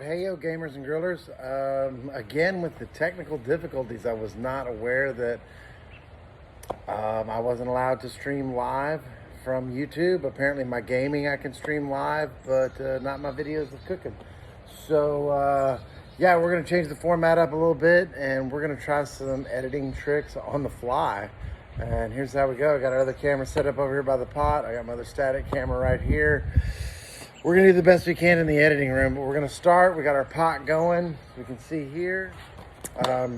Hey yo, gamers and grillers. Again, with the technical difficulties, I was not aware that I wasn't allowed to stream live from YouTube. Apparently my gaming I can stream live, but not my videos of cooking. So yeah, we're gonna change the format up a little bit and we're gonna try some editing tricks on the fly. And here's how we go. I got our other camera set up over here by the pot. I got my other static camera right here. We're gonna do the best we can in the editing room, but we're gonna start. We got our pot going, as you can see here. A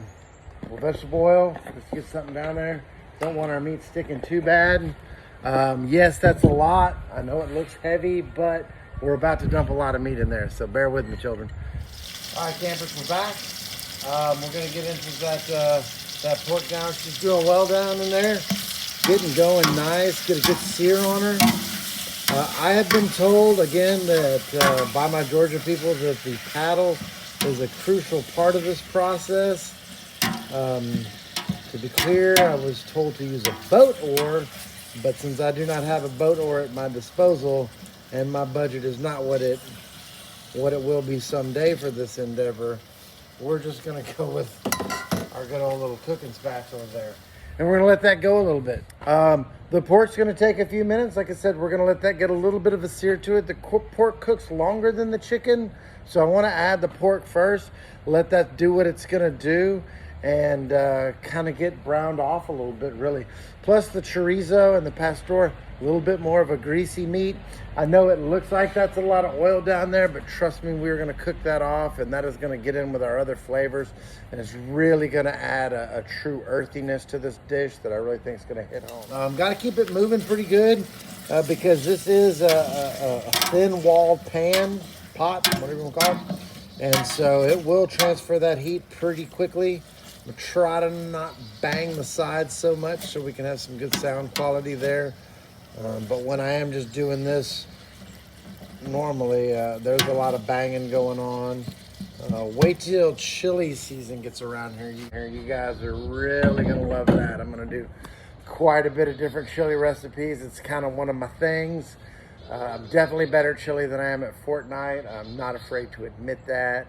little vegetable oil, let's get something down there. Don't want our meat sticking too bad. Yes, that's a lot. I know it looks heavy, but we're about to dump a lot of meat in there, so bear with me, children. All right, campers, we're back. We're gonna get into that pork now. She's doing well down in there. Getting going nice, get a good sear on her. I have been told, again, that by my Georgia people that the paddle is a crucial part of this process. To be clear, I was told to use a boat oar, but since I do not have a boat oar at my disposal, and my budget is not what it will be someday for this endeavor, we're just going to go with our good old little cooking spatula there. And we're gonna let that go a little bit. The pork's gonna take a few minutes. Like I said, we're gonna let that get a little bit of a sear to it. The pork cooks longer than the chicken, so I wanna add the pork first, let that do what it's gonna do, and kind of get browned off a little bit, really. Plus the chorizo and the pastor, a little bit more of a greasy meat. I know it looks like that's a lot of oil down there, but trust me, we're gonna cook that off, and that is gonna get in with our other flavors, and it's really gonna add a true earthiness to this dish that I really think is gonna hit home. Gotta keep it moving pretty good, because this is a thin-walled pot, whatever you wanna call it, and so it will transfer that heat pretty quickly. I'm gonna try to not bang the sides so much so we can have some good sound quality there. But when I am just doing this, normally there's a lot of banging going on. Wait till chili season gets around here. You guys are really gonna love that. I'm gonna do quite a bit of different chili recipes. It's kind of one of my things. I'm definitely better at chili than I am at Fortnite. I'm not afraid to admit that.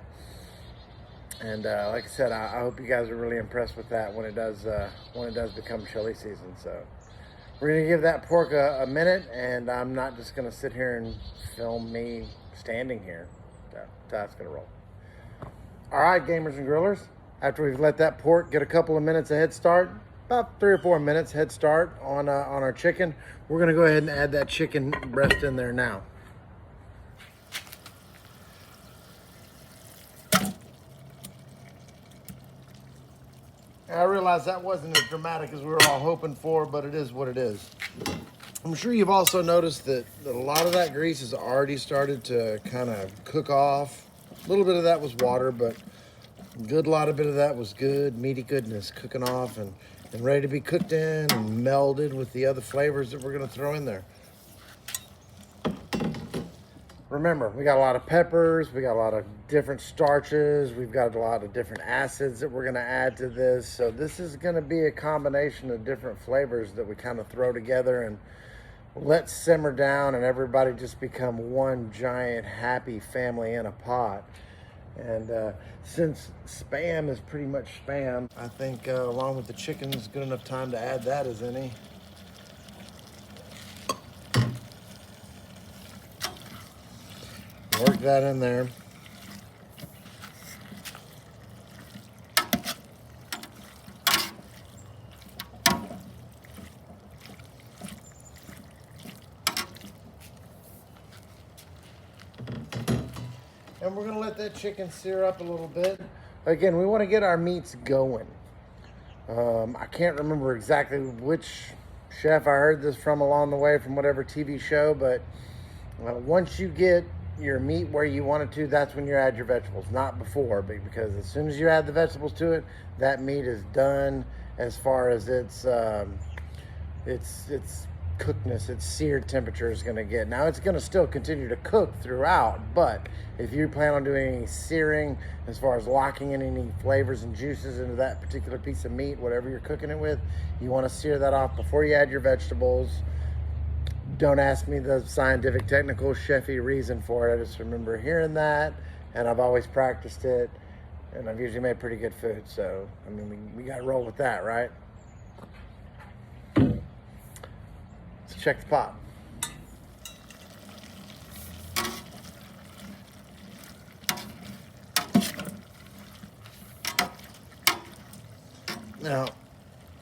And like I said, I hope you guys are really impressed with that when it does become chili season. So we're gonna give that pork a minute, and I'm not just gonna sit here and film me standing here. So that's gonna roll. All right, gamers and grillers, after we've let that pork get a couple of minutes of head start, about 3 or 4 minutes head start on our chicken, we're gonna go ahead and add that chicken breast in there now. I realize that wasn't as dramatic as we were all hoping for, but it is what it is. I'm sure you've also noticed that a lot of that grease has already started to kind of cook off. A little bit of that was water, but a good lot of bit of that was good, meaty goodness cooking off and ready to be cooked in and melded with the other flavors that we're gonna throw in there. Remember, we got a lot of peppers, we got a lot of different starches, we've got a lot of different acids that we're gonna add to this. So this is gonna be a combination of different flavors that we kind of throw together and let simmer down, and everybody just become one giant happy family in a pot. And since Spam is pretty much Spam, I think along with the chicken is good enough time to add that as any. Work that in there. And we're gonna let that chicken sear up a little bit. Again, we wanna get our meats going. I can't remember exactly which chef I heard this from along the way from whatever TV show, but once you get your meat where you want it to, that's when you add your vegetables, not before, because as soon as you add the vegetables to it, that meat is done as far as its cookedness, its seared temperature is going to get. Now it's going to still continue to cook throughout, but if you plan on doing any searing as far as locking in any flavors and juices into that particular piece of meat, whatever you're cooking it with, you want to sear that off before you add your vegetables. Don't ask me the scientific, technical, chefy reason for it. I just remember hearing that and I've always practiced it, and I've usually made pretty good food. So, I mean, we got to roll with that, right? Let's check the pot. Now,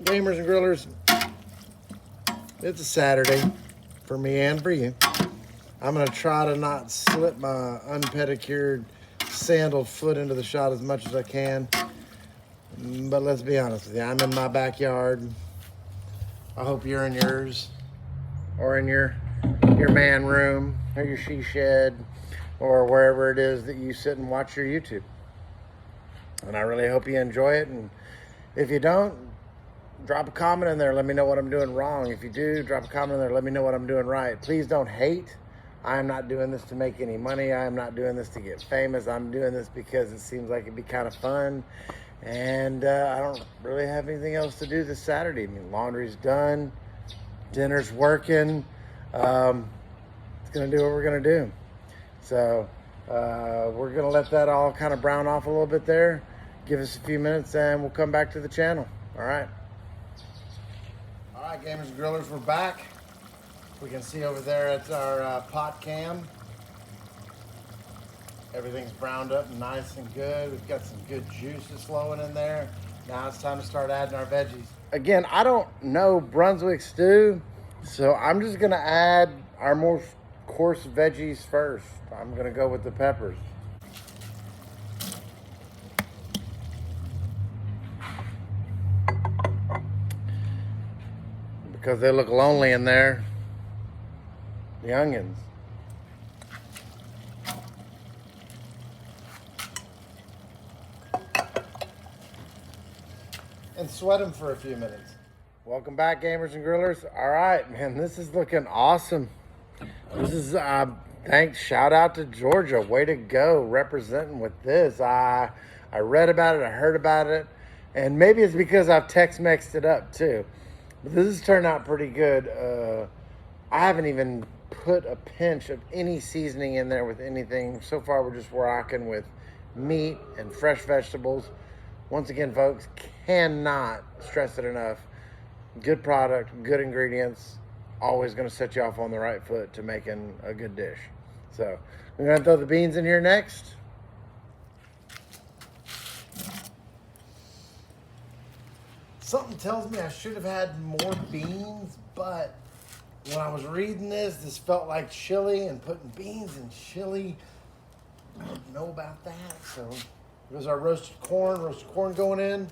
gamers and grillers, it's a Saturday for me and for you. I'm going to try to not slip my unpedicured, sandaled foot into the shot as much as I can. But let's be honest with you, I'm in my backyard. I hope you're in yours, or in your man room, or your she shed, or wherever it is that you sit and watch your YouTube. And I really hope you enjoy it. And if you don't, drop a comment in there. Let me know what I'm doing wrong. If you do, drop a comment in there. Let me know what I'm doing right. Please don't hate. I am not doing this to make any money. I am not doing this to get famous. I'm doing this because it seems like it'd be kind of fun. And I don't really have anything else to do this Saturday. I mean, laundry's done. Dinner's working. It's going to do what we're going to do. So we're going to let that all kind of brown off a little bit there. Give us a few minutes and we'll come back to the channel. All right. All right, gamers and grillers, we're back. We can see over there it's our pot cam. Everything's browned up and nice and good. We've got some good juices flowing in there. Now it's time to start adding our veggies. Again, I don't know Brunswick Stew, so I'm just gonna add our most coarse veggies first. I'm gonna go with the peppers. Because they look lonely in there. The onions. And sweat them for a few minutes. Welcome back, gamers and grillers. All right, man, this is looking awesome. This is, thanks, shout out to Georgia. Way to go, representing with this. I read about it, I heard about it, and maybe it's because I've Tex-Mexed it up too. But this has turned out pretty good. I haven't even put a pinch of any seasoning in there with anything. So far, we're just rocking with meat and fresh vegetables. Once again, folks, cannot stress it enough. Good product, good ingredients, always going to set you off on the right foot to making a good dish. So we're going to throw the beans in here next. Something tells me I should have had more beans, but when I was reading this felt like chili, and putting beans in chili, I didn't know about that. So there's our roasted corn going in.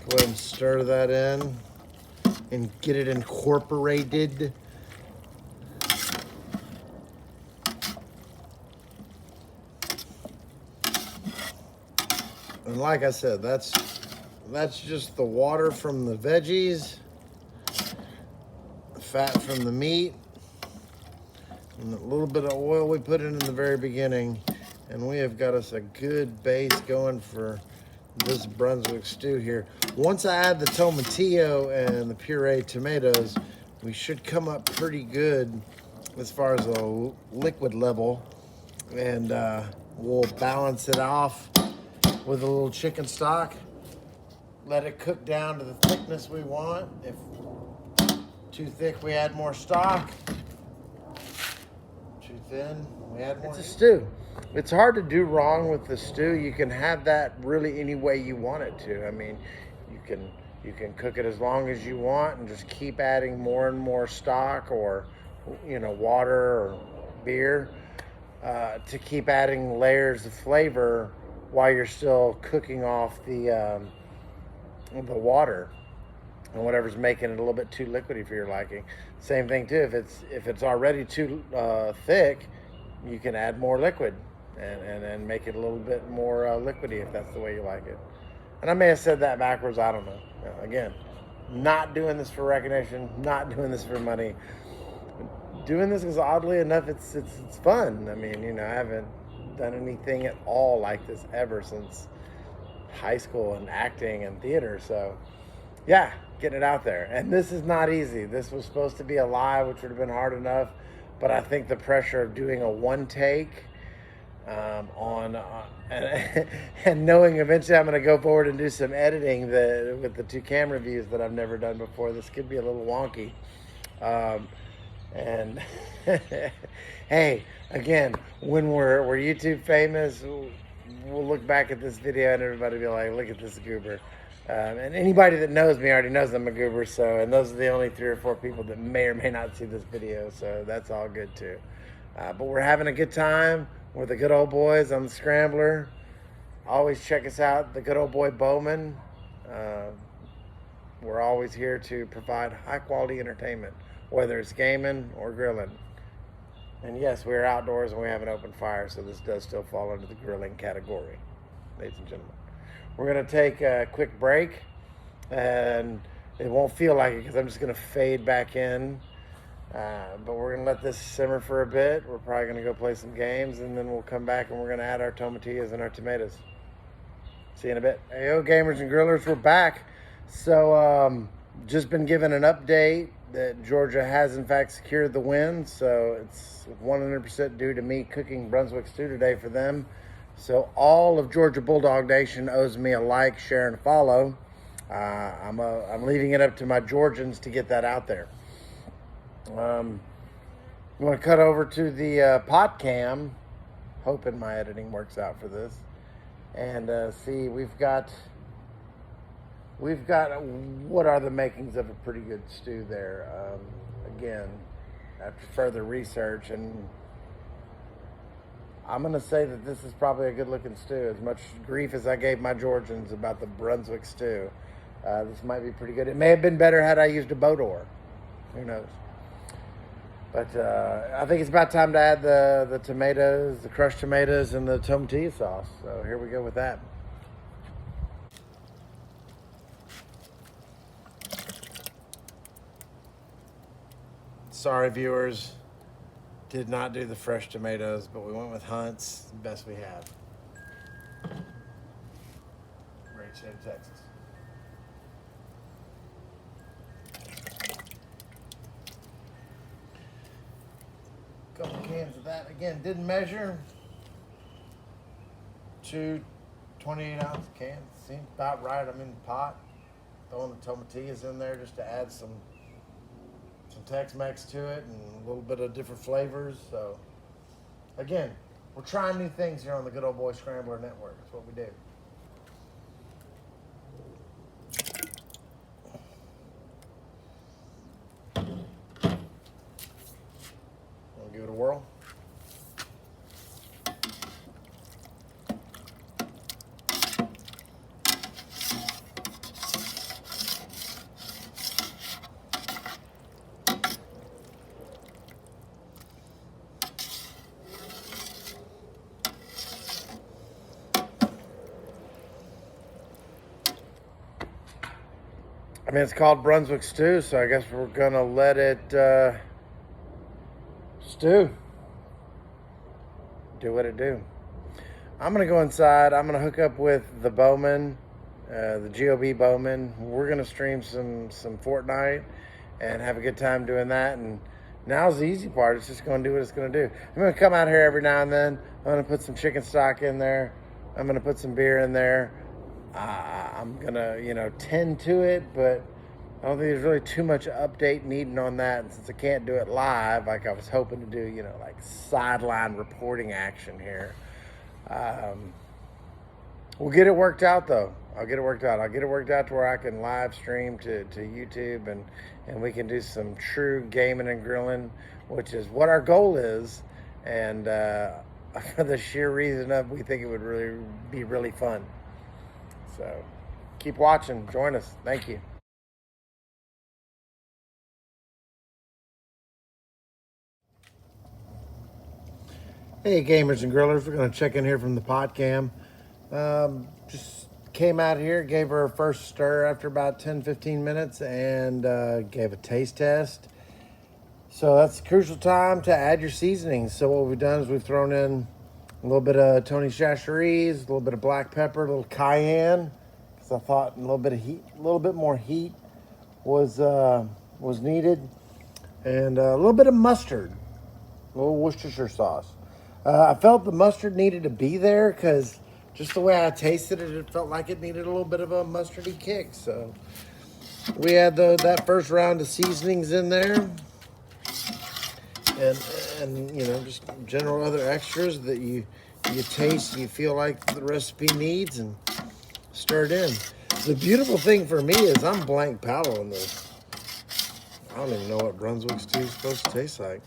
Go ahead and stir that in and get it incorporated. And like I said, that's just the water from the veggies, the fat from the meat, and a little bit of oil we put in the very beginning. And we have got us a good base going for this Brunswick stew here. Once I add the tomatillo and the pureed tomatoes, we should come up pretty good as far as the liquid level, and we'll balance it off with a little chicken stock. Let it cook down to the thickness we want. If too thick, we add more stock. Too thin, we add more. It's a stew. It's hard to do wrong with the stew. You can have that really any way you want it to. I mean, you can cook it as long as you want and just keep adding more and more stock, or water or beer, to keep adding layers of flavor while you're still cooking off the water and whatever's making it a little bit too liquidy for your liking. Same thing too, if it's already too thick, you can add more liquid and make it a little bit more liquidy if that's the way you like it. And I may have said that backwards, I don't know. Again, not doing this for recognition, not doing this for money. doing this because oddly enough, it's fun. I mean, you know, I haven't done anything at all like this ever since high school and acting and theater. So yeah, getting it out there. And this is not easy. This was supposed to be a live, which would have been hard enough. But I think the pressure of doing a one take and knowing eventually I'm going to go forward and do some editing with the two camera views that I've never done before, this could be a little wonky. And hey, again, when we're YouTube famous, we'll look back at this video and everybody will be like, look at this goober. And anybody that knows me already knows I'm a goober, so, and those are the only 3 or 4 people that may or may not see this video, so that's all good too. But we're having a good time. We're the good old boys on the Scrambler. Always check us out, the good old boy Bowman. We're always here to provide high quality entertainment, whether it's gaming or grilling. And yes, we're outdoors and we have an open fire, so this does still fall under the grilling category, ladies and gentlemen. We're gonna take a quick break, and it won't feel like it because I'm just gonna fade back in. But we're gonna let this simmer for a bit. We're probably gonna go play some games, and then we'll come back and we're gonna add our tomatillas and our tomatoes. See you in a bit. Hey, yo, gamers and grillers, we're back. So just been given an update that Georgia has in fact secured the win. So it's 100% due to me cooking Brunswick Stew today for them. So all of Georgia Bulldog Nation owes me a like, share, and follow. I'm leaving it up to my Georgians to get that out there. I'm going to cut over to the pot cam, hoping my editing works out for this, and see, we've got what are the makings of a pretty good stew there. Again, after further research, and I'm going to say that this is probably a good looking stew. As much grief as I gave my Georgians about the Brunswick stew, this might be pretty good. It may have been better had I used a boat oar. Who knows? But I think it's about time to add the tomatoes, the crushed tomatoes, and the tomatillo sauce. So here we go with that. Sorry, viewers, did not do the fresh tomatoes, but we went with Hunt's, the best we have. Great state of Texas. Couple cans of that. Again, didn't measure. 2 28-ounce cans. Seems about right. I'm in the pot. Throwing the tomatillas in there just to add some Tex-Mex to it and a little bit of different flavors. So, again, we're trying new things here on the Good Old Boy Scrambler Network. That's what we do. Give it a whirl. I mean, it's called Brunswick Stew, so I guess we're gonna let it stew. Do what it do. I'm gonna go inside. I'm gonna hook up with the Bowman, the GOB Bowman. We're gonna stream some Fortnite and have a good time doing that. And now's the easy part. It's just gonna do what it's gonna do. I'm gonna come out here every now and then. I'm gonna put some chicken stock in there. I'm gonna put some beer in there. I'm gonna, tend to it, but I don't think there's really too much update needed on that. And since I can't do it live, like I was hoping to do, like sideline reporting action here. We'll get it worked out though. I'll get it worked out. I'll get it worked out to where I can live stream to YouTube and we can do some true gaming and grilling, which is what our goal is. And for the sheer reason of we think it would really be really fun. So keep watching. Join us. Thank you. Hey, gamers and grillers. We're going to check in here from the pot cam. Just came out here, gave her a first stir after about 10-15 minutes, and gave a taste test. So that's the crucial time to add your seasonings. So what we've done is we've thrown in a little bit of Tony Chachere's, a little bit of black pepper, a little cayenne, because I thought a little bit of heat, a little bit more heat was needed, and a little bit of mustard, a little Worcestershire sauce. I felt the mustard needed to be there because just the way I tasted it, it felt like it needed a little bit of a mustardy kick. So we had that first round of seasonings in there, and you know, just general other extras that you taste, you feel like the recipe needs, and stir it in. The beautiful thing for me is I'm blank palate on this. I don't even know what Brunswick Stew is supposed to taste like.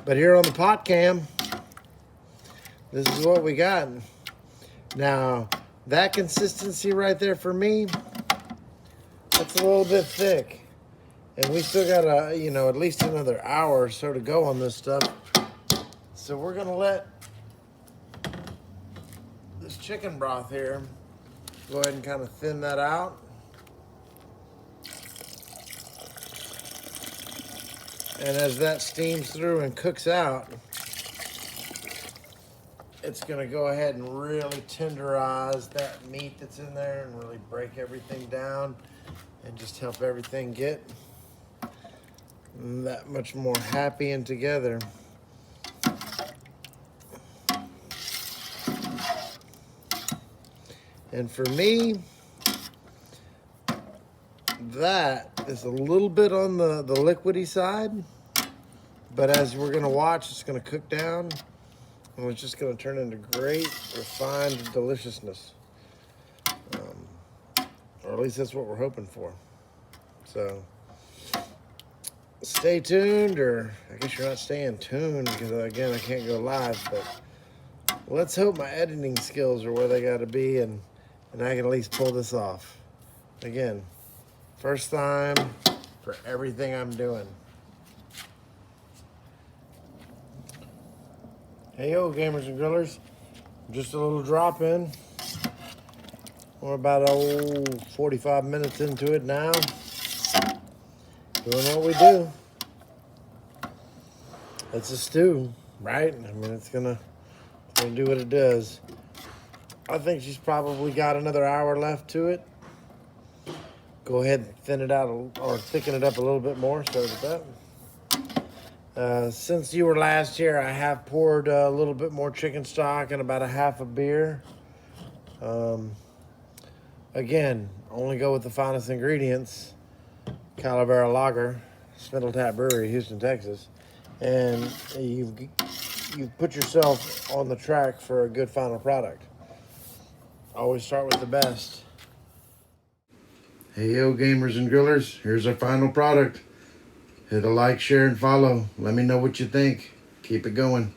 But here on the pot cam, this is what we got. Now, that consistency right there for me, that's a little bit thick. And we still got at least another hour or so to go on this stuff. So we're gonna let this chicken broth here go ahead and kind of thin that out. And as that steams through and cooks out, it's gonna go ahead and really tenderize that meat that's in there and really break everything down and just help everything get that much more happy and together. And for me, that is a little bit on the liquidy side, but as we're gonna watch, it's gonna cook down and it's just gonna turn into great, refined deliciousness. Or at least that's what we're hoping for. So stay tuned, or I guess you're not staying tuned because again, I can't go live, but let's hope my editing skills are where they gotta be and I can at least pull this off. Again, first time for everything I'm doing. Hey, yo, gamers and grillers. Just a little drop in. We're about 45 minutes into it now. Doing what we do. It's a stew, right? I mean, it's gonna do what it does. I think she's probably got another hour left to it. Go ahead and thin it out or thicken it up a little bit more. Sorry about that. Since you were last here, I have poured a little bit more chicken stock and about a half a beer. Again, only go with the finest ingredients. Calavera Lager, Spindletap Brewery, Houston, Texas. And you've put yourself on the track for a good final product. Always start with the best. Hey, yo, gamers and grillers. Here's our final product. Hit a like, share, and follow. Let me know what you think. Keep it going.